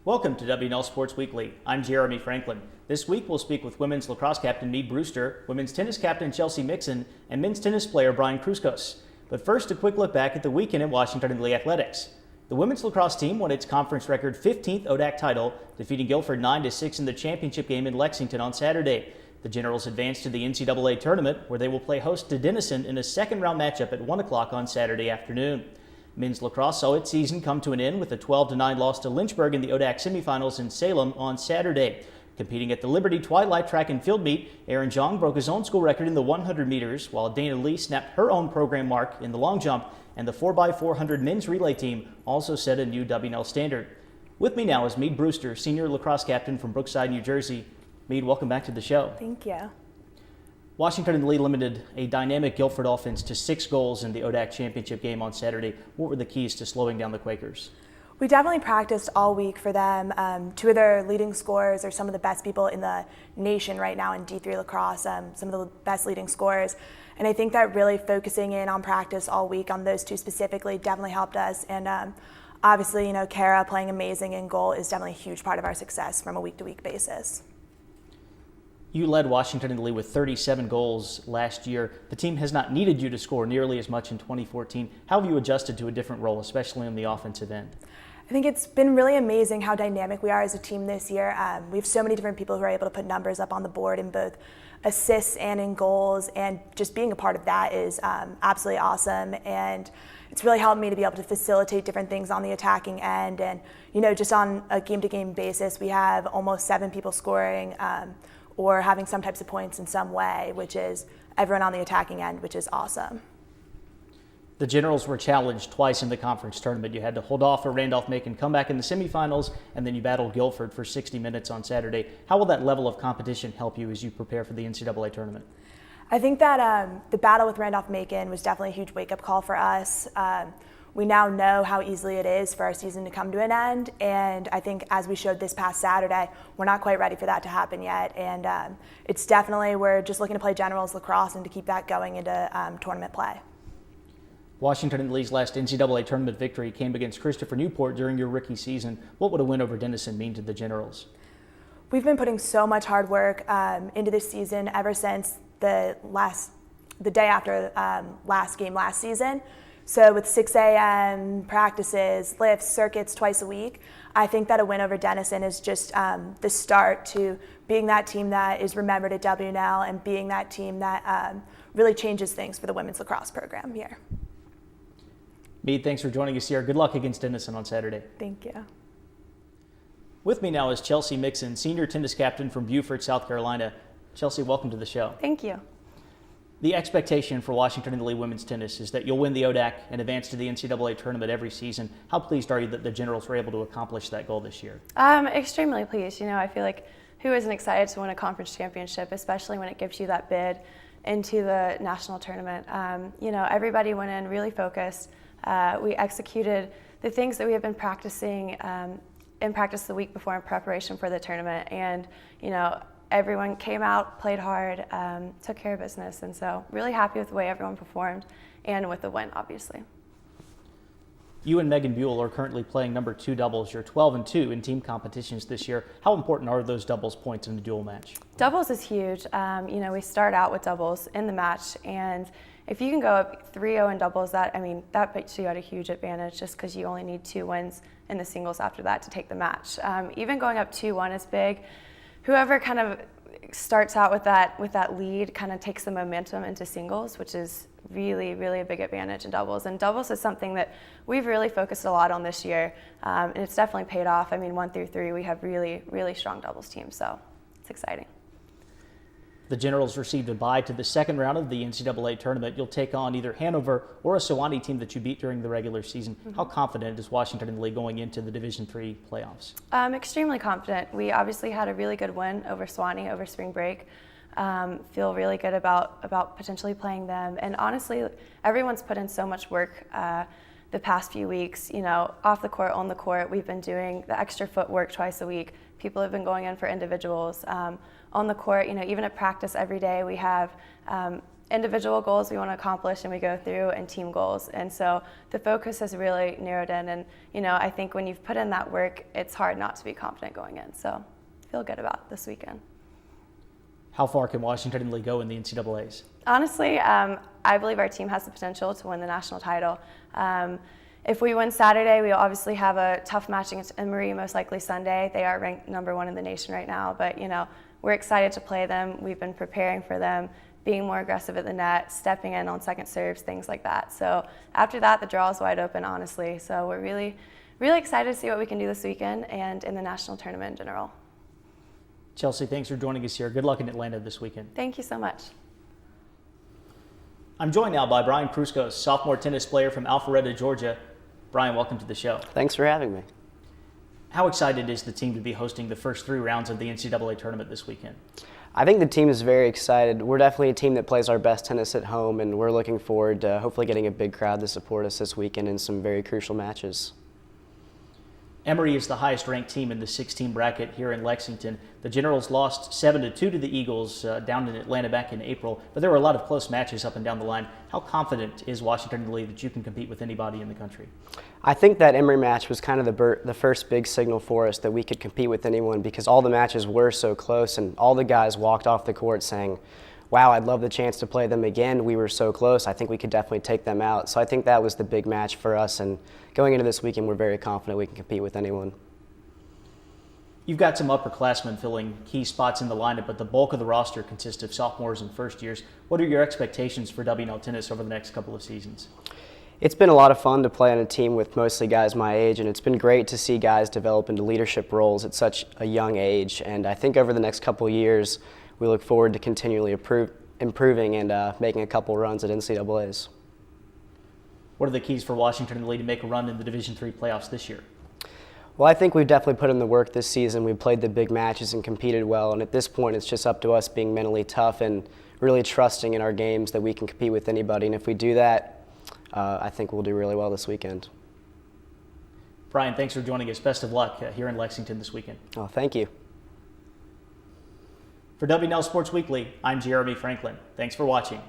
Welcome to W&L Sports Weekly. I'm Jeremy Franklin. This week we'll speak with women's lacrosse captain Meade Brewster, women's tennis captain Chelsea Mixson, and men's tennis player Brian Krouskos. But first, a quick look back at the weekend in Washington and Lee athletics. The women's lacrosse team won its conference record 15th ODAC title, defeating Guilford 9-6 in the championship game in Lexington on Saturday. The Generals advanced to the NCAA tournament, where they will play host to Denison in a second-round matchup at 1 o'clock on Saturday afternoon. Men's lacrosse saw its season come to an end with a 12-9 loss to Lynchburg in the ODAC semifinals in Salem on Saturday. Competing at the Liberty Twilight Track and Field Meet, Aaron Jong broke his own school record in the 100 meters, while Dana Lee snapped her own program mark in the long jump, and the 4x400 men's relay team also set a new W&L standard. With me now is Meade Brewster, senior lacrosse captain from Brookside, New Jersey. Meade, welcome back to the show. Thank you. Washington and Lee limited a dynamic Guilford offense to 6 goals in the ODAC championship game on Saturday. What were the keys to slowing down the Quakers? We definitely practiced all week for them. Two of their leading scorers are some of the best people in the nation right now in D3 lacrosse, some of the best leading scorers. And I think that really focusing in on practice all week on those two specifically definitely helped us. And obviously, Kara playing amazing in goal is definitely a huge part of our success from a week-to-week basis. You led Washington and Lee with 37 goals last year. The team has not needed you to score nearly as much in 2014. How have you adjusted to a different role, especially on the offensive end? I think it's been really amazing how dynamic we are as a team this year. We have so many different people who are able to put numbers up on the board in both assists and in goals, and just being a part of that is absolutely awesome. And it's really helped me to be able to facilitate different things on the attacking end. And just on a game-to-game basis, we have almost 7 people scoring or having some types of points in some way, which is everyone on the attacking end, which is awesome. The Generals were challenged twice in the conference tournament. You had to hold off a Randolph-Macon comeback in the semifinals, and then you battled Guilford for 60 minutes on Saturday. How will that level of competition help you as you prepare for the NCAA tournament? I think that the battle with Randolph-Macon was definitely a huge wake-up call for us. We now know how easily it is for our season to come to an end, and I think as we showed this past Saturday, we're not quite ready for that to happen yet. And it's definitely, we're just looking to play Generals lacrosse and to keep that going into tournament play. Washington and Lee's last NCAA tournament victory came against Christopher Newport during your rookie season. What would a win over Denison mean to the Generals? We've been putting so much hard work into this season ever since the day after last game last season. So with 6 a.m. practices, lifts, circuits twice a week, I think that a win over Denison is just the start to being that team that is remembered at W&L and being that team that really changes things for the women's lacrosse program here. Meade, thanks for joining us here. Good luck against Denison on Saturday. Thank you. With me now is Chelsea Mixson, senior tennis captain from Beaufort, South Carolina. Chelsea, welcome to the show. Thank you. The expectation for Washington and Lee women's tennis is that you'll win the ODAC and advance to the NCAA tournament every season. How pleased are you that the Generals were able to accomplish that goal this year? Extremely pleased. I feel like who isn't excited to win a conference championship, especially when it gives you that bid into the national tournament. Everybody went in really focused. We executed the things that we have been practicing in practice the week before in preparation for the tournament. And, everyone came out, played hard, took care of business. And so really happy with the way everyone performed and with the win, obviously. You and Megan Buell are currently playing number 2 doubles. You're 12-2 in team competitions this year. How important are those doubles points in a dual match? Doubles is huge. We start out with doubles in the match, and if you can go up 3-0 in doubles, that puts you at a huge advantage just because you only need 2 wins in the singles after that to take the match. Even going up 2-1 is big. Whoever kind of starts out with that lead kind of takes the momentum into singles, which is really, really a big advantage in doubles. And doubles is something that we've really focused a lot on this year, and it's definitely paid off. 1 through 3, we have really, really strong doubles teams, so it's exciting. The Generals received a bye to the second round of the NCAA tournament. You'll take on either Hanover or a Sewanee team that you beat during the regular season. Mm-hmm. How confident is Washington and Lee going into the Division III playoffs? Extremely confident. We obviously had a really good win over Sewanee over spring break. Feel really good about potentially playing them. And honestly, everyone's put in so much work the past few weeks. Off the court, on the court, we've been doing the extra footwork twice a week. People have been going in for individuals. On the court, even at practice every day, we have individual goals we want to accomplish and we go through, and team goals. And so the focus has really narrowed in, and I think when you've put in that work, it's hard not to be confident going in. So I feel good about this weekend. How far can Washington Lee go in the NCAAs? Honestly, I believe our team has the potential to win the national title. If we win Saturday, we obviously have a tough match against Emory, most likely Sunday. They are ranked #1 in the nation right now, but we're excited to play them. We've been preparing for them, being more aggressive at the net, stepping in on second serves, things like that. So after that, the draw is wide open, honestly. So we're really, really excited to see what we can do this weekend and in the national tournament in general. Chelsea, thanks for joining us here. Good luck in Atlanta this weekend. Thank you so much. I'm joined now by Brian Krouskos, sophomore tennis player from Alpharetta, Georgia. Brian, welcome to the show. Thanks for having me. How excited is the team to be hosting the first 3 rounds of the NCAA tournament this weekend? I think the team is very excited. We're definitely a team that plays our best tennis at home, and we're looking forward to hopefully getting a big crowd to support us this weekend in some very crucial matches. Emory is the highest ranked team in the 6-team bracket here in Lexington. The Generals lost 7-2 to the Eagles down in Atlanta back in April, but there were a lot of close matches up and down the line. How confident is Washington Lee that you can compete with anybody in the country? I think that Emory match was kind of the first big signal for us that we could compete with anyone, because all the matches were so close and all the guys walked off the court saying, wow, I'd love the chance to play them again. We were so close. I think we could definitely take them out. So I think that was the big match for us, and going into this weekend, we're very confident we can compete with anyone. You've got some upperclassmen filling key spots in the lineup, but the bulk of the roster consists of sophomores and first years. What are your expectations for W&L tennis over the next couple of seasons? It's been a lot of fun to play on a team with mostly guys my age, and it's been great to see guys develop into leadership roles at such a young age. And I think over the next couple of years, we look forward to continually improving and making a couple runs at NCAAs. What are the keys for Washington Lee to make a run in the Division III playoffs this year? Well, I think we've definitely put in the work this season. We've played the big matches and competed well, and at this point it's just up to us being mentally tough and really trusting in our games that we can compete with anybody. And if we do that, I think we'll do really well this weekend. Brian, thanks for joining us. Best of luck here in Lexington this weekend. Oh, thank you. For W&L Sports Weekly, I'm Jeremy Franklin. Thanks for watching.